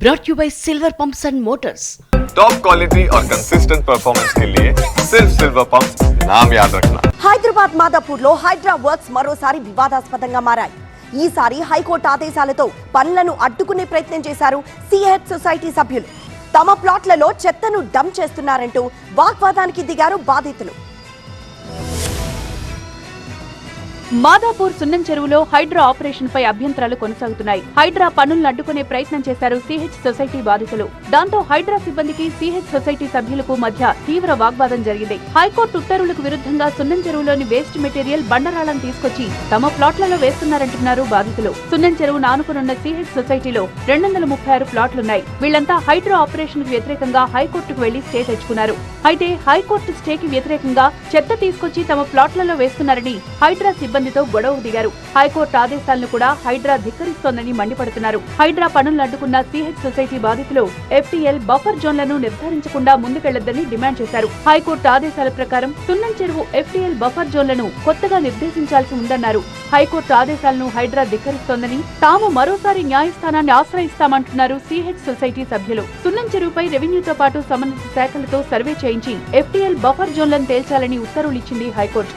brought you by Silver Pumps and Motors. Top quality और consistent performance के लिए सिर्फ सिल्वर पंप्स नाम याद रखना. హైదరాబాద్ మాదాపూర్లో హైడ్రా వర్క్స్ మరోసారి వివాదాస్పదంగా మారాయి. ఈసారి హైకోర్టు ఆదేశాలతో పనులను అడ్డుకునే ప్రయత్నం చేశారు సిహెచ్ సొసైటీ సభ్యులు. తమ ప్లాట్లలో చెత్తను డంప్ చేస్తున్నారంటూ వాగ్వాదానికి దిగారు బాధితులు. మాదాపూర్ సున్నం చెరువులో హైడ్రా ఆపరేషన్ పై అభ్యంతరాలు కొనసాగుతున్నాయి. హైడ్రా పనులను అడ్డుకునే ప్రయత్నం చేశారు సిహెచ్ సొసైటీ బాధితులు. దాంతో హైడ్రా సిబ్బందికి సిహెచ్ సొసైటీ సభ్యులకు మధ్య తీవ్ర వాగ్వాదం జరిగింది. హైకోర్టు ఉత్తర్వులకు విరుద్ధంగా సున్నం చెరువులోని వేస్ట్ మెటీరియల్ బండరాళ్లను తీసుకొచ్చి తమ ప్లాట్లలో వేస్తున్నారంటున్నారు బాధితులు. సున్నం చెరువును ఆనుకునున్న సిహెచ్ సొసైటీలో 236 ప్లాట్లున్నాయి. వీళ్లంతా హైడ్రా ఆపరేషన్ కు వ్యతిరేకంగా హైకోర్టుకు వెళ్లి స్టే తెచ్చుకున్నారు. అయితే హైకోర్టు స్టేకి వ్యతిరేకంగా చెత్త తీసుకొచ్చి తమ ప్లాట్లలో వేస్తున్నారని హైడ్రా సిబ్బందితో గొడవకు దిగారు. హైకోర్టు ఆదేశాలను కూడా హైడ్రా ధిక్కరిస్తోందని మండిపడుతున్నారు. హైడ్రా పనులను అడ్డుకున్న సిహెచ్ సొసైటీ బాధితులు ఎఫ్టీఎల్ బఫర్ జోన్లను నిర్ధారించకుండా ముందుకెళ్లొద్దని డిమాండ్ చేశారు. హైకోర్టు ఆదేశాల ప్రకారం సున్నం చెరువు ఎఫ్టీఎల్ బఫర్ జోన్లను కొత్తగా నిర్దేశించాల్సి ఉందన్నారు. హైకోర్టు ఆదేశాలను హైడ్రా ధిక్కరిస్తోందని, తాము మరోసారి న్యాయస్థానాన్ని ఆశ్రయిస్తామంటున్నారు సిహెచ్ సొసైటీ సభ్యులు. సున్నం చెరువుపై రెవెన్యూతో పాటు సంబంధిత శాఖలతో సర్వే చేయించి ఎఫ్టీఎల్ బఫర్ జోన్లను తేల్చాలని ఉత్తర్వులిచ్చింది హైకోర్టు.